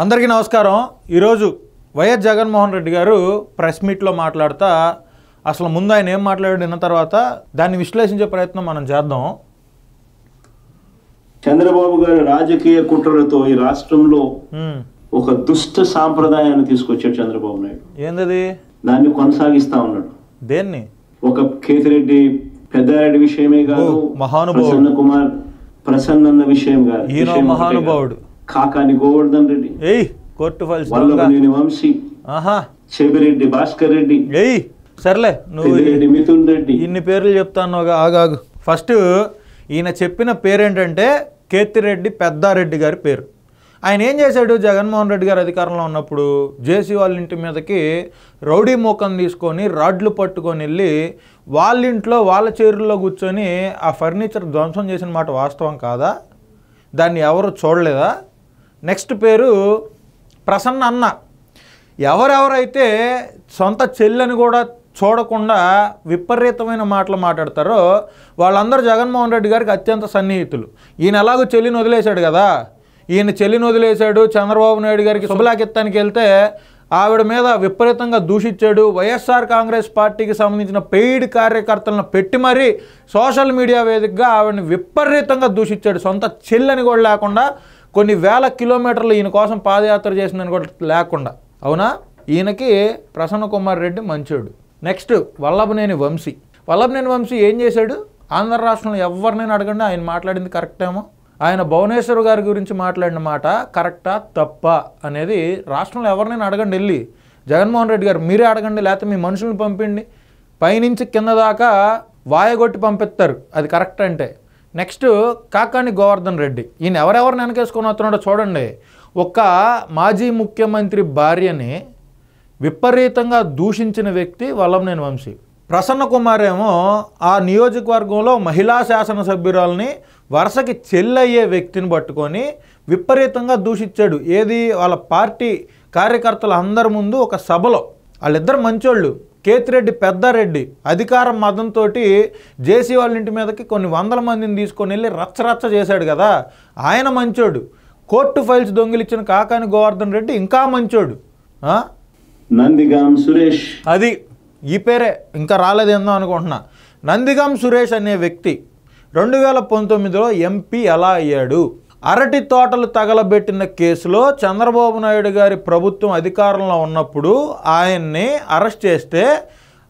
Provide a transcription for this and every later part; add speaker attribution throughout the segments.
Speaker 1: అందరికీ నమస్కారం. ఈరోజు వైఎస్ జగన్మోహన్ రెడ్డి గారు ప్రెస్ మీట్లో మాట్లాడుతా అసలు ముందు ఆయన ఏం మాట్లాడాడు విన్న తర్వాత దాన్ని విశ్లేషించే ప్రయత్నం మనం చేద్దాం.
Speaker 2: చంద్రబాబు గారి రాజకీయ కుట్రలతో ఈ రాష్ట్రంలో ఒక దుష్ట సాంప్రదాయాన్ని తీసుకొచ్చాడు చంద్రబాబు నాయుడు.
Speaker 1: ఏందది?
Speaker 2: దాన్ని కొనసాగిస్తా ఉన్నాడు.
Speaker 1: దేన్ని?
Speaker 2: ఒక కేతిరెడ్డి పెద్దారెడ్డి విషయమే కాదు, ప్రసన్న విషయం కాదు,
Speaker 1: ఈయన మహానుభావుడు
Speaker 2: కాకాని గోవర్ధన్ రెడ్డి,
Speaker 1: కోర్టు ఫైల్స్
Speaker 2: వల్లభనేని వంశీ, చెవిరెడ్డి భాస్కర్ రెడ్డి,
Speaker 1: సర్లే నువ్వు
Speaker 2: మిథున్ రెడ్డి,
Speaker 1: ఇన్ని పేర్లు చెప్తాను. ఆగాగు. ఫస్ట్ ఈయన చెప్పిన పేరేంటంటే కేతిరెడ్డి పెద్దారెడ్డి గారి పేరు. ఆయన ఏం చేశాడు? జగన్మోహన్ రెడ్డి గారు అధికారంలో ఉన్నప్పుడు జేసీ వాళ్ళ ఇంటి మీదకి రౌడీ మోకం తీసుకొని రాడ్లు పట్టుకొని వెళ్ళి వాళ్ళ ఇంట్లో వాళ్ళ చైర్లో కూర్చొని ఆ ఫర్నిచర్ ధ్వంసం చేసిన మాట వాస్తవం కాదా? దాన్ని ఎవరు చూడలేదా? నెక్స్ట్ పేరు ప్రసన్న అన్న. ఎవరెవరైతే సొంత చెల్లెని కూడా చూడకుండా విపరీతమైన మాటలు మాట్లాడతారో వాళ్ళందరూ జగన్మోహన్ రెడ్డి గారికి అత్యంత సన్నిహితులు. ఈయన ఎలాగో చెల్లిని వదిలేశాడు కదా, ఈయన చెల్లిని వదిలేశాడు. చంద్రబాబు నాయుడు గారికి శుభలాకెత్తానికి వెళ్తే ఆవిడ మీద విపరీతంగా దూషించాడు. వైఎస్ఆర్ కాంగ్రెస్ పార్టీకి సంబంధించిన పెయిడ్ కార్యకర్తలను పెట్టి మరీ సోషల్ మీడియా వేదికగా ఆవిడని విపరీతంగా దూషించాడు. సొంత చెల్లని కూడా లేకుండా కొన్ని వేల కిలోమీటర్లు ఈయన కోసం పాదయాత్ర చేసిందని కూడా లేకుండా. అవునా? ఈయనకి ప్రసన్న కుమార్ రెడ్డి మంచోడు. నెక్స్ట్ వల్లభనేని వంశీ. వల్లభనేని వంశీ ఏం చేశాడు? ఆంధ్ర రాష్ట్రంలో ఎవరినైనా అడగండి, ఆయన మాట్లాడింది కరెక్టేమో. ఆయన భువనేశ్వర్ గారి గురించి మాట్లాడిన మాట కరెక్టా తప్ప అనేది రాష్ట్రంలో ఎవరినైనా అడగండి. వెళ్ళి జగన్మోహన్ రెడ్డి గారు మీరే అడగండి, లేకపోతే మీ మనుషులను పంపిండి. పైనుంచి కింద దాకా వాయగొట్టి పంపిస్తారు అది కరెక్ట్ అంటే. నెక్స్ట్ కాకాని గోవర్ధన్ రెడ్డి. ఈయన ఎవరెవరిని వెనకేసుకొని వస్తున్నాడో చూడండి. ఒక మాజీ ముఖ్యమంత్రి భార్యని విపరీతంగా దూషించిన వ్యక్తి వల్లభనేని వంశీ. ప్రసన్న కుమార్ ఏమో ఆ నియోజకవర్గంలో మహిళా శాసనసభ్యురాలని వరుసకి చెల్లయ్యే వ్యక్తిని పట్టుకొని విపరీతంగా దూషించాడు. ఏది? వాళ్ళ పార్టీ కార్యకర్తలు అందరి ముందు ఒక సభలో. వాళ్ళిద్దరు మంచోళ్ళు. కేతిరెడ్డి పెద్దారెడ్డి అధికారం మదంతో జేసీ వాళ్ళ ఇంటి మీదకి కొన్ని వందల మందిని తీసుకొని వెళ్ళి రచ్చరచ్చ చేశాడు కదా, ఆయన మంచోడు. కోర్టు ఫైల్స్ దొంగిలిచ్చిన కాకాని గోవర్ధన్ రెడ్డి ఇంకా మంచోడు.
Speaker 2: నందిగాం సురేష్,
Speaker 1: అది ఈ పేరే ఇంకా రాలేదేందో అనుకుంటున్నా. నందిగాం సురేష్ అనే వ్యక్తి 2019లో ఎంపీ ఎలా అయ్యాడు? అరటి తోటలు తగలబెట్టిన కేసులో చంద్రబాబు నాయుడు గారి ప్రభుత్వం అధికారంలో ఉన్నప్పుడు ఆయన్ని అరెస్ట్ చేస్తే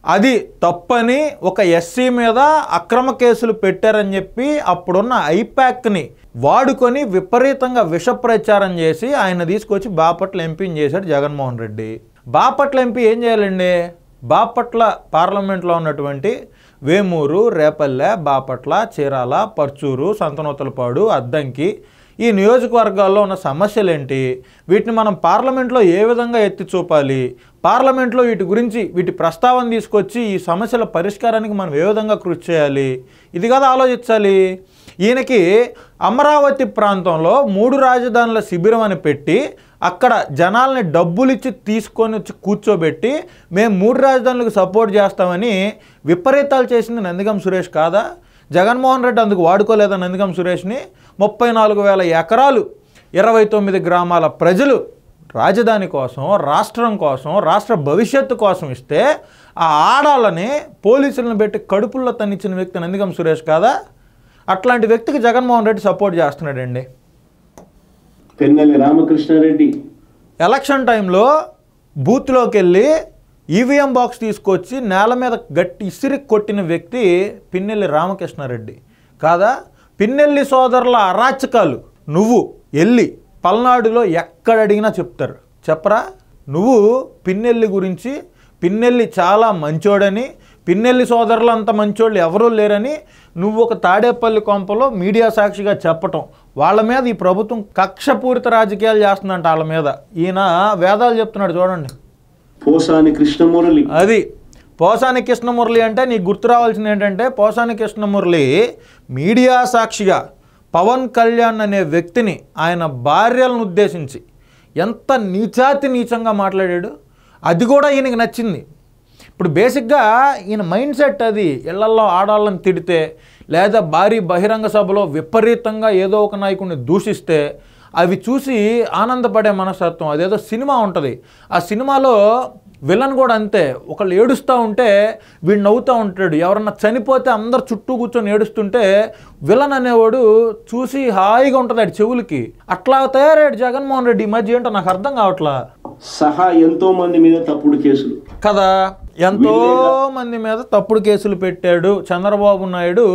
Speaker 1: అది తప్పని ఒక ఎస్సీ మీద అక్రమ కేసులు పెట్టారని చెప్పి అప్పుడున్న ఐపాక్ని వాడుకొని విపరీతంగా విష ప్రచారం చేసి ఆయన తీసుకొచ్చి బాపట్ల ఎంపీని చేశాడు జగన్మోహన్ రెడ్డి. బాపట్ల ఎంపీ ఏం చేయాలండి? బాపట్ల పార్లమెంట్లో ఉన్నటువంటి వేమూరు, రేపల్లె, బాపట్ల, చీరాల, పర్చూరు, సంతనూతలపాడు, అద్దంకి ఈ నియోజకవర్గాల్లో ఉన్న సమస్యలు ఏంటి? వీటిని మనం పార్లమెంట్లో ఏ విధంగా ఎత్తి చూపాలి? పార్లమెంట్లో వీటి గురించి వీటి ప్రస్తావన తీసుకొచ్చి ఈ సమస్యల పరిష్కారానికి మనం ఏ విధంగా కృషి చేయాలి? ఇది కదా ఆలోచించాలి. ఈయనకి అమరావతి ప్రాంతంలో 3 రాజధానుల శిబిరం అని పెట్టి అక్కడ జనాల్ని డబ్బులు ఇచ్చి తీసుకొని వచ్చి కూర్చోబెట్టి మేము 3 రాజధానులకు సపోర్ట్ చేస్తామని విపరీతాలు చేసింది నందిగాం సురేష్ కాదా? జగన్మోహన్ రెడ్డి అందుకు వాడుకోలేదా నందిగాం సురేష్ని? 34,000 ఎకరాలు 29 గ్రామాల ప్రజలు రాజధాని కోసం, రాష్ట్రం కోసం, రాష్ట్ర భవిష్యత్తు కోసం ఇస్తే ఆ ఆడాలని పోలీసులను పెట్టి కడుపుల్లో తన్నిచ్చిన వ్యక్తి నందిగాం సురేష్ కాదా? అట్లాంటి వ్యక్తికి జగన్మోహన్ రెడ్డి సపోర్ట్ చేస్తున్నాడండి.
Speaker 2: పిన్నెల్లి రామకృష్ణారెడ్డి
Speaker 1: ఎలక్షన్ టైంలో బూత్లోకి వెళ్ళి ఈవీఎం బాక్స్ తీసుకొచ్చి నేల మీద గట్టి ఇసిరి కొట్టిన వ్యక్తి పిన్నెల్లి రామకృష్ణారెడ్డి కాదా? పిన్నెల్లి సోదరుల అరాచకాలు నువ్వు వెళ్ళి పల్నాడులో ఎక్కడ అడిగినా చెప్తారు. చెప్పరా? నువ్వు పిన్నెల్లి గురించి, పిన్నెల్లి చాలా మంచోడని, పిన్నెల్లి సోదరులు అంత మంచోళ్ళు ఎవరూ లేరని నువ్వు ఒక తాడేపల్లి కొంపలో మీడియా సాక్షిగా చెప్పటం, వాళ్ళ మీద ఈ ప్రభుత్వం కక్షపూరిత రాజకీయాలు చేస్తుందంట. వాళ్ళ మీద ఈయన వేదాలు చెప్తున్నాడు చూడండి.
Speaker 2: పోసాని కృష్ణమురళి.
Speaker 1: అది పోసాని కృష్ణమురళి అంటే నీకు గుర్తు రావాల్సింది ఏంటంటే, పోసాని కృష్ణమురళి మీడియా సాక్షిగా పవన్ కళ్యాణ్ అనే వ్యక్తిని ఆయన భార్యలను ఉద్దేశించి ఎంత నీచంగా మాట్లాడాడు. అది కూడా ఈయనకి నచ్చింది. ఇప్పుడు బేసిక్గా ఈయన మైండ్ సెట్ అది. ఇళ్లల్లో ఆడాళ్ళని తిడితే లేదా భారీ బహిరంగ సభలో విపరీతంగా ఏదో ఒక నాయకుడిని దూషిస్తే అవి చూసి ఆనందపడే మనస్తత్వం. అదేదో సినిమా ఉంటుంది, ఆ సినిమాలో విలన్ కూడా అంతే. ఒకళ్ళు ఏడుస్తూ ఉంటే వీడు నవ్వుతూ ఉంటాడు. ఎవరన్నా చనిపోతే అందరు చుట్టూ కూర్చొని ఏడుస్తుంటే విలన్ అనేవాడు చూసి హాయిగా ఉంటుంది ఆడి చెవులకి. అట్లా తయారయ్యాడు జగన్మోహన్ రెడ్డి ఈ మధ్య. ఏంటో నాకు అర్థం కావట్లా.
Speaker 2: సహా ఎంతో మంది మీద తప్పుడు కేసులు
Speaker 1: కదా, ఎంతో మంది మీద తప్పుడు కేసులు పెట్టాడు చంద్రబాబు నాయుడు.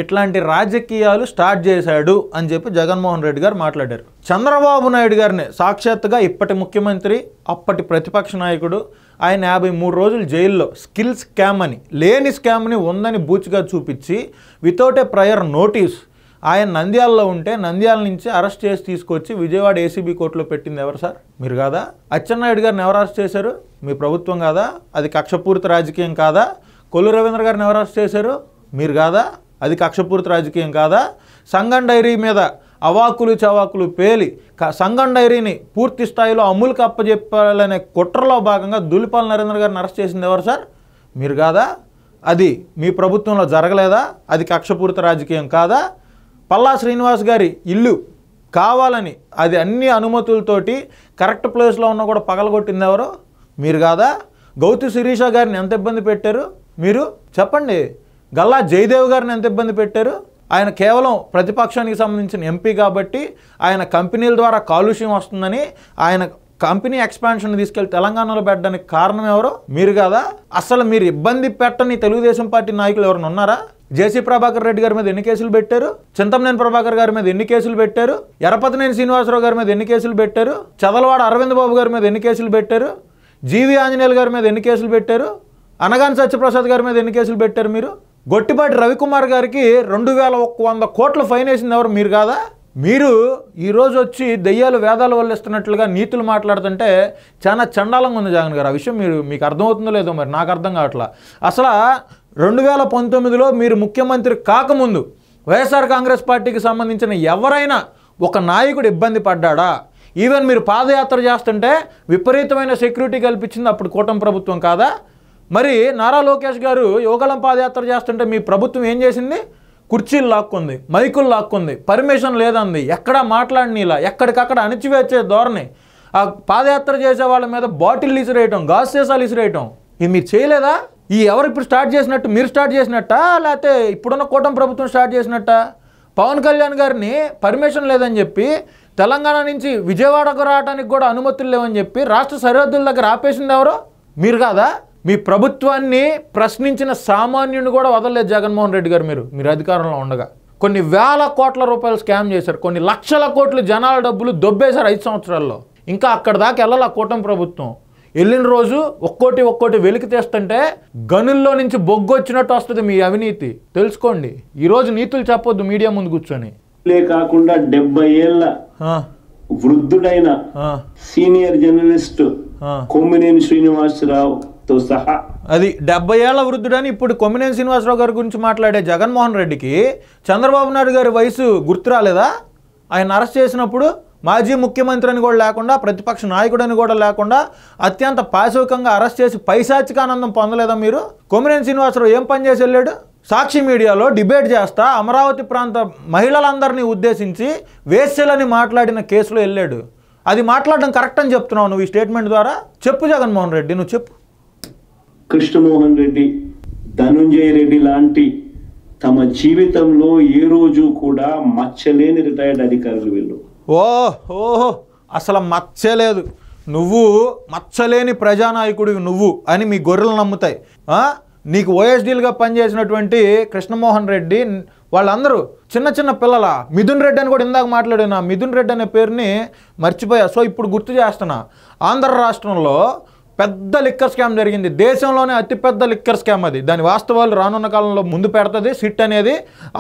Speaker 1: ఇట్లాంటి రాజకీయాలు స్టార్ట్ చేశాడు అని చెప్పి జగన్మోహన్ రెడ్డి గారు మాట్లాడారు. చంద్రబాబు నాయుడు గారిని సాక్షాత్తుగా ఇప్పటి ముఖ్యమంత్రి, అప్పటి ప్రతిపక్ష నాయకుడు, ఆయన 53 రోజులు జైల్లో స్కిల్ స్కామ్ అని, లేని స్కామ్ని ఉందని బూచిగా చూపించి వితౌట్ ఏ ప్రయర్ నోటీస్ ఆయన నంద్యాలలో ఉంటే నంద్యాల నుంచి అరెస్ట్ చేసి తీసుకొచ్చి విజయవాడ ఏసీబీ కోర్టులో పెట్టింది ఎవరు సార్? మీరు కాదా? అచ్చెన్నాయుడు గారిని ఎవరు అరెస్ట్ చేశారు? మీ ప్రభుత్వం కాదా? అది కక్షపూరిత రాజకీయం కాదా? కొల్లు రవీంద్ర గారిని ఎవరు అరెస్ట్ చేశారు? మీరు కాదా? అది కక్షపూరిత రాజకీయం కాదా? సంగం డైరీ మీద అవాకులు చవాకులు పేలి సంగం డైరీని పూర్తి స్థాయిలో అమలుకి అప్పచెప్పాలనే కుట్రలో భాగంగా దులిపాల నరేంద్ర గారిని అరెస్ట్ చేసింది ఎవరు సార్? మీరు కాదా? అది మీ ప్రభుత్వంలో జరగలేదా? అది కక్షపూరిత రాజకీయం కాదా? పల్లా శ్రీనివాస్ గారి ఇల్లు కావాలని అది అన్ని అనుమతులతోటి కరెక్ట్ ప్లేస్లో ఉన్నా కూడా పగలగొట్టింది ఎవరు? మీరు కాదా? గౌతు శిరీష గారిని ఎంత ఇబ్బంది పెట్టారు మీరు చెప్పండి. గల్లా జయదేవ్ గారిని ఎంత ఇబ్బంది పెట్టారు? ఆయన కేవలం ప్రతిపక్షానికి సంబంధించిన ఎంపీ కాబట్టి ఆయన కంపెనీల ద్వారా కాలుష్యం వస్తుందని ఆయన కంపెనీ ఎక్స్పాన్షన్ తీసుకెళ్లి తెలంగాణలో పెట్టడానికి కారణం ఎవరు? మీరు కాదా? అసలు మీరు ఇబ్బంది పెట్టని తెలుగుదేశం పార్టీ నాయకులు ఎవరైనా ఉన్నారా? జేసీ ప్రభాకర్ రెడ్డి గారి మీద ఎన్ని కేసులు పెట్టారు? చింతమనేని ప్రభాకర్ గారి మీద ఎన్ని కేసులు పెట్టారు? ఎరపతినేని శ్రీనివాసరావు గారి మీద ఎన్ని కేసులు పెట్టారు? చదలవాడ అరవింద్ బాబు గారి మీద ఎన్ని కేసులు పెట్టారు? జీవి ఆంజనేయులు గారి మీద ఎన్ని కేసులు పెట్టారు? అనగాని సత్యప్రసాద్ గారి మీద ఎన్ని కేసులు పెట్టారు మీరు? గొట్టిపాటి రవికుమార్ గారికి 2100 కోట్ల ఫైన్ వేసింది ఎవరు? మీరు కాదా? మీరు ఈరోజు వచ్చి దెయ్యాలు వేదాలు వల్లిస్తున్నట్లుగా నీతులు మాట్లాడుతుంటే చాలా చండాలంగా ఉంది జగన్ గారు. ఆ విషయం మీకు అర్థమవుతుందో లేదో మరి నాకు అర్థం కావట్లా. అసలు 2019లో మీరు ముఖ్యమంత్రి కాకముందు వైఎస్ఆర్ కాంగ్రెస్ పార్టీకి సంబంధించిన ఎవరైనా ఒక నాయకుడు ఇబ్బంది పడ్డాడా? ఈవెన్ మీరు పాదయాత్ర చేస్తుంటే విపరీతమైన సెక్యూరిటీ కల్పించింది అప్పుడు కూటమి ప్రభుత్వం కాదా? మరి నారా లోకేష్ గారు యోగళం పాదయాత్ర చేస్తుంటే మీ ప్రభుత్వం ఏం చేసింది? కుర్చీలు లాక్కుంది, మైకులు లాక్కుంది, పర్మిషన్ లేదంది, ఎక్కడా మాట్లాడినీలా, ఎక్కడికక్కడ అణిచివేసే ధోరణి, ఆ పాదయాత్ర చేసే వాళ్ళ మీద బాటిల్ ఇసిరేయటం, గాజు సీసాలు ఇసిరేయటం, ఇది మీరు చేయలేదా? ఈ ఎవరు ఇప్పుడు స్టార్ట్ చేసినట్టు? మీరు స్టార్ట్ చేసినట్టా లేకపోతే ఇప్పుడున్న కూటమి ప్రభుత్వం స్టార్ట్ చేసినట్టా? పవన్ కళ్యాణ్ గారిని పర్మిషన్ లేదని చెప్పి తెలంగాణ నుంచి విజయవాడకు రావడానికి కూడా అనుమతులు లేవని చెప్పి రాష్ట్ర సరిహద్దుల దగ్గర ఆపేసింది ఎవరు? మీరు కాదా? మీ ప్రభుత్వాన్ని ప్రశ్నించిన సామాన్యుని కూడా వదలలేదు జగన్మోహన్ రెడ్డి గారు. మీరు అధికారంలో ఉండగా కొన్ని వేల కోట్ల రూపాయలు స్కామ్ చేశారు, కొన్ని లక్షల కోట్లు జనాల డబ్బులు దొబ్బేశారు 5 సంవత్సరాల్లో. ఇంకా అక్కడ దాకా వెళ్ళాలి కూటమి ప్రభుత్వం. వెళ్ళిన రోజు ఒక్కోటి వెలికి తీస్తుంటే గనుల్లో నుంచి బొగ్గు వచ్చినట్టు వస్తుంది మీ అవినీతి. తెలుసుకోండి. ఈరోజు నీతులు చెప్పొద్దు మీడియా ముందు కూర్చొని.
Speaker 2: కాకుండా 70 ఏళ్ళ వృద్ధుడైన సీనియర్ జర్నలిస్ట్ కొమ్మినేని శ్రీనివాసరావుతో సహా,
Speaker 1: అది 70 ఏళ్ల వృద్ధుడని ఇప్పుడు కొమ్మినేని శ్రీనివాసరావు గారి గురించి మాట్లాడే జగన్మోహన్ రెడ్డికి చంద్రబాబు నాయుడు గారి వయసు గుర్తు రాలేదా? ఆయన అరెస్ట్ చేసినప్పుడు మాజీ ముఖ్యమంత్రి అని కూడా లేకుండా, ప్రతిపక్ష నాయకుడని కూడా లేకుండా అత్యంత పాశవికంగా అరెస్ట్ చేసి పైశాచిక ఆనందం పొందలేదా మీరు? కొమ్మినేని శ్రీనివాసరావు ఏం పని చేసి వెళ్ళాడు? సాక్షి మీడియాలో డిబేట్ చేస్తా అమరావతి ప్రాంత మహిళలందరినీ ఉద్దేశించి వేశ్యలని మాట్లాడిన కేసులో వెళ్ళాడు. అది మాట్లాడడం కరెక్ట్ అని చెప్తున్నావు నువ్వు ఈ స్టేట్మెంట్ ద్వారా? చెప్పు జగన్మోహన్ రెడ్డి, నువ్వు చెప్పు.
Speaker 2: కృష్ణమోహన్ రెడ్డి, ధనుంజయ రెడ్డి లాంటి తమ జీవితంలో ఏ రోజు కూడా మచ్చలేని రిటైర్డ్ అధికారులు వీళ్ళు.
Speaker 1: ఓహో, అసలు మచ్చలేదు. నువ్వు మచ్చలేని ప్రజానాయకుడివి నువ్వు అని మీ గొర్రెలు నమ్ముతాయి. నీకు ఓఎస్డీలుగా పనిచేసినటువంటి కృష్ణమోహన్ రెడ్డి వాళ్ళందరూ చిన్న పిల్లల. మిథున్ రెడ్డి అని కూడా ఇందాక మాట్లాడినా, మిథున్ రెడ్డి అనే పేరుని మర్చిపోయా. సో ఇప్పుడు గుర్తు చేస్తున్నా. ఆంధ్ర రాష్ట్రంలో పెద్ద లిక్కర్ స్కామ్ జరిగింది, దేశంలోనే అతిపెద్ద లిక్కర్ స్కామ్ అది. దాని వాస్తవాలు రానున్న కాలంలో ముందు పెడుతుంది సిట్ అనేది,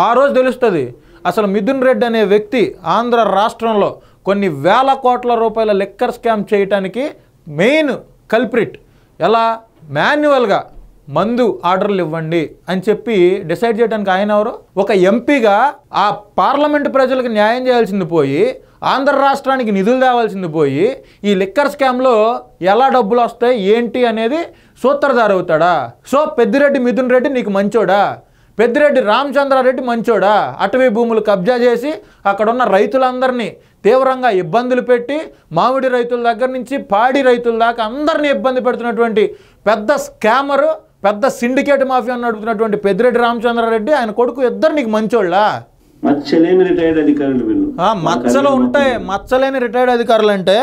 Speaker 1: ఆ రోజు తెలుస్తుంది. అసలు మిథున్ రెడ్డి అనే వ్యక్తి ఆంధ్ర రాష్ట్రంలో కొన్ని వేల కోట్ల రూపాయల లిక్కర్ స్కామ్ చేయటానికి మెయిన్ కల్ప్రిట్. ఎలా? మాన్యువల్గా మందు ఆర్డర్లు ఇవ్వండి అని చెప్పి డిసైడ్ చేయడానికి ఆయన ఎవరు? ఒక ఎంపీగా ఆ పార్లమెంటు ప్రజలకు న్యాయం చేయాల్సింది పోయి, ఆంధ్ర రాష్ట్రానికి నిధులు తేవాల్సింది పోయి, ఈ లిక్కర్ స్కామ్లో ఎలా డబ్బులు వస్తాయి ఏంటి అనేది సూత్రధారి అవుతాడా? సో పెద్దిరెడ్డి మిథున్ రెడ్డి నీకు మంచోడా? పెద్దిరెడ్డి రామచంద్రారెడ్డి మంచోడా? అటవీ భూములు కబ్జా చేసి అక్కడున్న రైతులందరినీ తీవ్రంగా ఇబ్బందులు పెట్టి మామిడి రైతుల దగ్గర నుంచి పాడి రైతుల దాకా అందరినీ ఇబ్బంది పెడుతున్నటువంటి పెద్ద స్కామరు, పెద్ద సిండికేట్ మాఫియా నడుపుతున్నటువంటి పెద్దిరెడ్డి రామచంద్రారెడ్డి ఆయన కొడుకు ఇద్దరు నీకు మంచోళ్ళా?
Speaker 2: మచ్చలేని రిటైర్డ్ అధికారులు వీళ్ళు.
Speaker 1: మచ్చలు ఉంటాయి. మచ్చలేని రిటైర్డ్ అధికారులు అంటే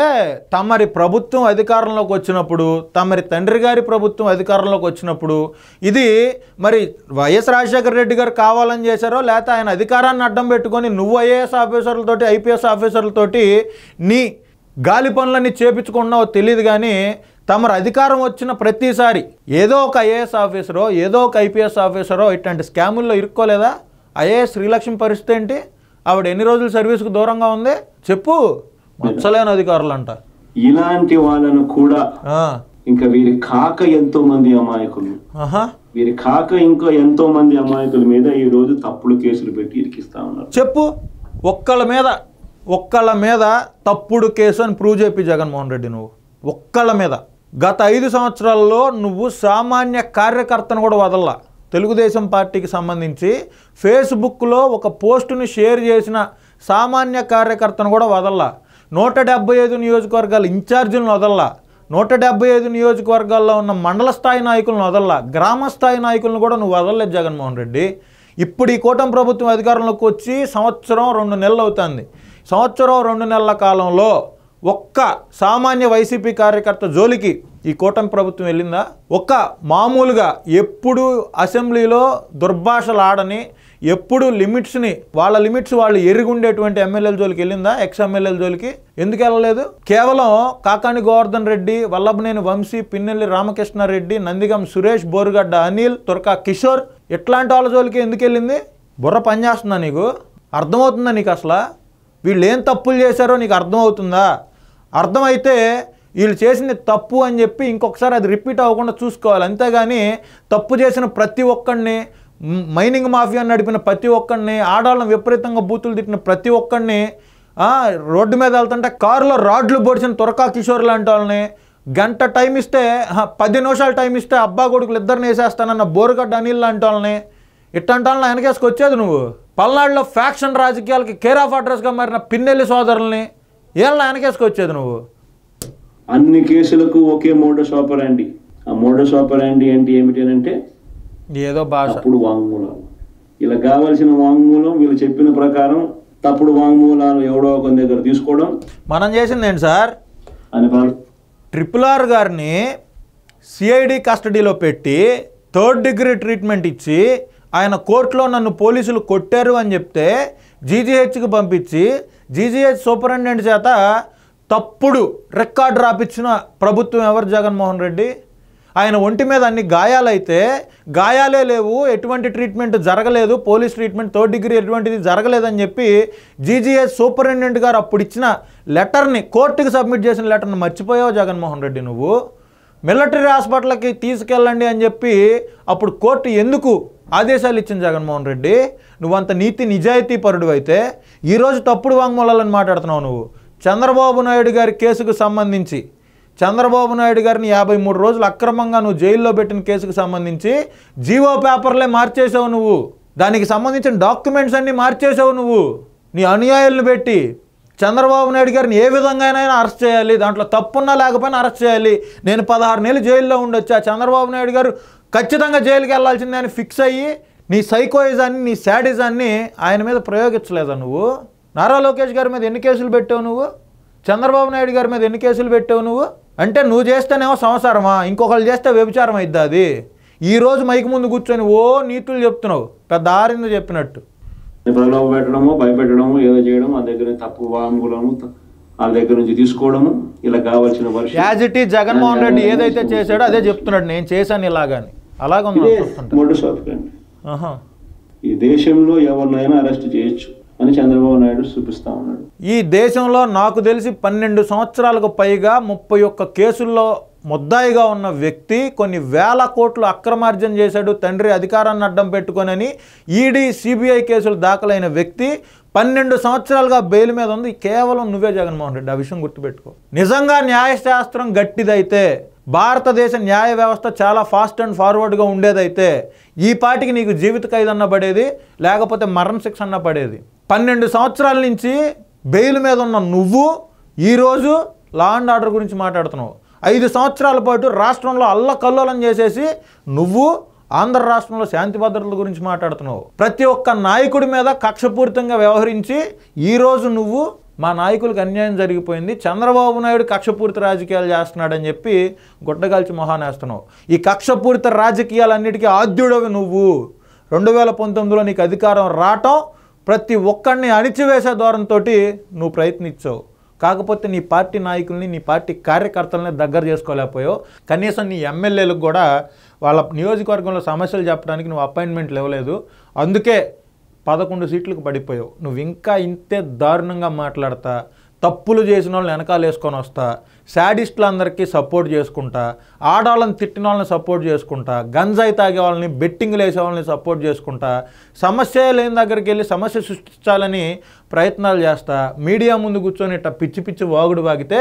Speaker 1: తమరి ప్రభుత్వం అధికారంలోకి వచ్చినప్పుడు, తమరి తండ్రి గారి ప్రభుత్వం అధికారంలోకి వచ్చినప్పుడు ఇది మరి వైఎస్ రాజశేఖర రెడ్డి గారు కావాలని చేశారో, లేకపోతే ఆయన అధికారాన్ని అడ్డం పెట్టుకొని నువ్వు ఐఏఎస్ ఆఫీసర్లతోటి ఐపీఎస్ ఆఫీసర్లతోటి నీ గాలి పనులన్నీ చేపించుకున్నావో తెలియదు. కానీ తమరు అధికారం వచ్చిన ప్రతిసారి ఏదో ఒక ఐఏఎస్ ఆఫీసరో ఏదో ఒక ఐపీఎస్ ఆఫీసరో ఇట్లాంటి స్కాముల్లో ఇరుక్కోలేదా? ఐఏఎస్ శ్రీలక్ష్మి పరిస్థితి ఏంటి? ఆవిడ ఎన్ని రోజులు సర్వీస్కు దూరంగా ఉంది చెప్పు. మచ్చలేని అధికారులు అంట.
Speaker 2: ఇలాంటి వాళ్ళను కూడా ఇంకా వీరి కాక ఎంతో మంది అమాయకులు, వీరి కాక ఇంకా ఎంతో మంది అమాయకుల మీద ఈ రోజు తప్పుడు కేసులు పెట్టి ఇరికిస్తా ఉన్నారు.
Speaker 1: చెప్పు. ఒక్కళ్ళ మీద తప్పుడు కేసు అని ప్రూవ్ చెప్పి జగన్మోహన్ రెడ్డి నువ్వు ఒక్కళ్ళ మీద. గత 5 సంవత్సరాల్లో నువ్వు సామాన్య కార్యకర్తను కూడా వదల్లా. తెలుగుదేశం పార్టీకి సంబంధించి ఫేస్బుక్లో ఒక పోస్టుని షేర్ చేసిన సామాన్య కార్యకర్తను కూడా వదల్లా. 175 నియోజకవర్గాల ఇన్ఛార్జీలను వదల్లా. 175 నియోజకవర్గాల్లో ఉన్న మండల స్థాయి నాయకులను వదల్లా. గ్రామ స్థాయి నాయకులను కూడా నువ్వు వదలలేదు జగన్మోహన్ రెడ్డి. ఇప్పుడు ఈ కూటమి ప్రభుత్వం అధికారంలోకి వచ్చి 1.5 నెలలు అవుతుంది. 1.5 నెలల కాలంలో ఒక్క సామాన్య వైసీపీ కార్యకర్త జోలికి ఈ కూటమి ప్రభుత్వం వెళ్ళిందా? ఒక్క మామూలుగా ఎప్పుడు అసెంబ్లీలో దుర్భాషలు ఆడని, ఎప్పుడు వాళ్ళ లిమిట్స్ వాళ్ళు ఎరుగుండేటువంటి ఎమ్మెల్యేల జోలికి వెళ్ళిందా? ఎక్స్ ఎమ్మెల్యేల జోలికి ఎందుకు వెళ్ళలేదు? కేవలం కాకాని గోవర్ధన్ రెడ్డి, వల్లభనేని వంశీ, పిన్నెల్లి రామకృష్ణారెడ్డి, నందిగం సురేష్, బోరుగడ్డ అనిల్, తురకా కిషోర్ ఇట్లాంటి వాళ్ళ జోలికి ఎందుకు వెళ్ళింది? బుర్ర పనిచేస్తుందా నీకు? అర్థమవుతుందా నీకు? అసలు వీళ్ళు ఏం తప్పులు చేశారో నీకు అర్థమవుతుందా? అర్థమైతే వీళ్ళు చేసింది తప్పు అని చెప్పి ఇంకొకసారి అది రిపీట్ అవ్వకుండా చూసుకోవాలి. అంతేగాని తప్పు చేసిన ప్రతి ఒక్కడిని, మైనింగ్ మాఫియా నడిపిన ప్రతి ఒక్కడిని, ఆడవాళ్ళని విపరీతంగా బూతులు తిట్టిన ప్రతి ఒక్కడిని, రోడ్డు మీద వెళ్తుంటే కారులో రాడ్లు పొడిచిన తురకా కిషోర్ లాంటి వాళ్ళని, గంట టైం ఇస్తే 10 నిమిషాలు టైం ఇస్తే అబ్బా కొడుకులు ఇద్దరిని వేసేస్తానన్న బోరుగడ్డ అనిల్ లాంటి వాళ్ళని, ఇట్లాంటి వాళ్ళని వెనకేసుకొచ్చేది నువ్వు. పల్నాడులో ఫ్యాక్షన్ రాజకీయాలకి కేర్ ఆఫ్ అడ్రస్గా మారిన పిన్నెల్లి సోదరుల్ని ఏళ్ళ వెనకేసుకొచ్చేది నువ్వు.
Speaker 2: అన్ని కేసులకు ఒకే మోడస్ ఆపరాండి. ఆ మోడస్ ఆపరాండి అంటే ఏమిటి అని అంటే
Speaker 1: ఏదో భాష,
Speaker 2: తప్పుడు వాంగ్మూలాలు. ఇలా కావాల్సిన వాంగ్మూలం వీళ్ళు చెప్పిన ప్రకారం తప్పుడు వాంగ్మూలాలు ఎవడో ఒక దగ్గర తీసుకోవడం.
Speaker 1: మనం చేసింది ఏంటి సార్? RRR గారిని సిఐడి కస్టడీలో పెట్టి 3rd డిగ్రీ ట్రీట్మెంట్ ఇచ్చి ఆయన కోర్టులో నన్ను పోలీసులు కొట్టారు అని చెప్తే జీజీహెచ్కి పంపించి జీజీహెచ్ సూపరింటెండెంట్ చేత తప్పుడు రికార్డు రాపించిన ప్రభుత్వం ఎవరు? జగన్మోహన్ రెడ్డి. ఆయన ఒంటి మీద అన్ని గాయాలైతే గాయాలే లేవు, ఎటువంటి ట్రీట్మెంట్ జరగలేదు, పోలీస్ ట్రీట్మెంట్ 3rd డిగ్రీ ఎటువంటిది జరగలేదని చెప్పి జీజీహెచ్ సూపరింటెండెంట్ గారు అప్పుడు ఇచ్చిన లెటర్ని, కోర్టుకి సబ్మిట్ చేసిన లెటర్ని మర్చిపోయావు జగన్మోహన్ రెడ్డి నువ్వు. మిలిటరీ హాస్పిటల్కి తీసుకెళ్ళండి అని చెప్పి అప్పుడు కోర్టు ఎందుకు ఆదేశాలు ఇచ్చింది జగన్మోహన్ రెడ్డి? నువ్వంత నీతి నిజాయితీ పరుడు అయితే ఈరోజు తప్పుడు వాంగ్మూలాలను మాట్లాడుతున్నావు నువ్వు. చంద్రబాబు నాయుడు గారి కేసుకు సంబంధించి, చంద్రబాబు నాయుడు గారిని 53 రోజులు అక్రమంగా నువ్వు జైల్లో పెట్టిన కేసుకు సంబంధించి జీవో పేపర్లే మార్చేసావు నువ్వు. దానికి సంబంధించిన డాక్యుమెంట్స్ అన్నీ మార్చేసావు నువ్వు. నీ అనుయాయులను పెట్టి చంద్రబాబు నాయుడు గారిని ఏ విధంగానైనా అరెస్ట్ చేయాలి, దాంట్లో తప్పున్నా లేకపోయినా అరెస్ట్ చేయాలి. నేను 16 నెలలు జైల్లో ఉండొచ్చా, చంద్రబాబు నాయుడు గారు ఖచ్చితంగా జైలుకి వెళ్ళాల్సిందే అని ఫిక్స్ అయ్యి నీ సైకోయిజాన్ని, నీ శాడిజాన్ని ఆయన మీద ప్రయోగించలేదా నువ్వు? నారా లోకేష్ గారి మీద ఎన్ని కేసులు పెట్టావు నువ్వు? చంద్రబాబు నాయుడు గారి మీద ఎన్ని కేసులు పెట్టావు నువ్వు? అంటే నువ్వు చేస్తేనేమో సంసారమా, ఇంకొకళ్ళు చేస్తే వ్యభిచారం అయిద్దా అది? ఈరోజు మైకు ముందు కూర్చొని ఓ నీతులు చెప్తున్నావు, పెద్ద ఆరింది చెప్పినట్టు.
Speaker 2: ప్రలోభ పెట్టడము, భయపెట్టడము, ఏదో చేయడం, ఆ దగ్గర తప్పు వాంగ్మూలము వాళ్ళ దగ్గర నుంచి తీసుకోవడము, ఇలా కావాల్సిన వర్షం.
Speaker 1: As it is Jaganmohan Reddy ఏదైతే చేశాడో అదే చెప్తున్నాడు, నేను చేశాను ఇలాగని. అలాగే
Speaker 2: ఈ దేశంలో ఎవరినైనా అరెస్ట్ చేయొచ్చు అని చంద్రబాబు నాయుడు చూపిస్తా ఉన్నాడు.
Speaker 1: ఈ దేశంలో నాకు తెలిసి 12 సంవత్సరాలకు పైగా 31 కేసుల్లో ముద్దాయిగా ఉన్న వ్యక్తి, కొన్ని వేల కోట్లు అక్రమార్జన చేశాడు తండ్రి అధికారాన్ని అడ్డం పెట్టుకొనని ఈడీ సిబిఐ కేసులు దాఖలైన వ్యక్తి 12 సంవత్సరాలుగా బెయిల్ మీద ఉంది. కేవలం నువ్వే జగన్మోహన్ రెడ్డి. ఆ విషయం గుర్తుపెట్టుకో. నిజంగా న్యాయశాస్త్రం గట్టిదైతే, భారతదేశ న్యాయ వ్యవస్థ చాలా ఫాస్ట్ అండ్ ఫార్వర్డ్గా ఉండేదైతే ఈ పాటికి నీకు జీవిత ఖైదన్న పడేది, లేకపోతే మరణ శిక్ష అన్న పడేది. 12 సంవత్సరాల నుంచి బెయిల్ మీద ఉన్న నువ్వు ఈరోజు లా అండ్ ఆర్డర్ గురించి మాట్లాడుతున్నావు. 5 సంవత్సరాల పాటు రాష్ట్రంలో అల్లకల్లోలం చేసేసి నువ్వు ఆంధ్ర రాష్ట్రంలో శాంతి భద్రతల గురించి మాట్లాడుతున్నావు. ప్రతి ఒక్క నాయకుడి మీద కక్షపూరితంగా వ్యవహరించి ఈరోజు నువ్వు మా నాయకులకు అన్యాయం జరిగిపోయింది, చంద్రబాబు నాయుడు కక్షపూరిత రాజకీయాలు చేస్తున్నాడని చెప్పి గుడ్డగాల్చి మొహానేస్తున్నావు. ఈ కక్షపూరిత రాజకీయాలన్నిటికీ ఆద్యుడవి నువ్వు. 2019లో నీకు అధికారం రావటం ప్రతి ఒక్కడిని అణిచివేసే ధోరణితో నువ్వు ప్రయత్నించావు. కాకపోతే నీ పార్టీ నాయకుల్ని, నీ పార్టీ కార్యకర్తలని దగ్గర చేసుకోలేకపోయావు. కనీసం నీ ఎమ్మెల్యేలకు కూడా వాళ్ళ నియోజకవర్గంలో సమస్యలు చెప్పడానికి నువ్వు అపాయింట్మెంట్లు ఇవ్వలేదు. అందుకే 11 సీట్లకు పడిపోయావు. నువ్వు ఇంకా ఇంతే దారుణంగా మాట్లాడతా, తప్పులు చేసిన వాళ్ళని వెనకాల వేసుకొని వస్తా, శాడిస్టులందరికీ సపోర్ట్ చేసుకుంటా, ఆడవాళ్ళని తిట్టిన వాళ్ళని సపోర్ట్ చేసుకుంటా, గంజాయి తాగే వాళ్ళని, బెట్టింగ్లు వేసే వాళ్ళని సపోర్ట్ చేసుకుంటా, సమస్య లేని దగ్గరికి వెళ్ళి సమస్య సృష్టించాలని ప్రయత్నాలు చేస్తా, మీడియా ముందు కూర్చొని ఇట్లా పిచ్చి పిచ్చి వాగుడు వాగితే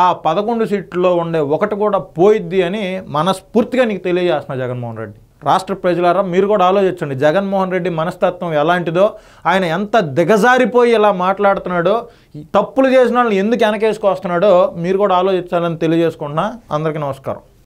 Speaker 1: ఆ 11 సీట్లలో ఉండే ఒకటి కూడా పోయిద్ది అని మనస్ఫూర్తిగా నీకు తెలియజేస్తున్నా జగన్మోహన్ రెడ్డి. రాష్ట్ర ప్రజలారా మీరు కూడా ఆలోచించండి, జగన్మోహన్ రెడ్డి మనస్తత్వం ఎలాంటిదో, ఆయన ఎంత దిగజారిపోయి ఇలా మాట్లాడుతున్నాడో, తప్పులు చేసిన వాళ్ళని ఎందుకు వెనకేసుకొస్తున్నాడో మీరు కూడా ఆలోచించాలని తెలియజేసుకుంటున్నా. అందరికీ నమస్కారం.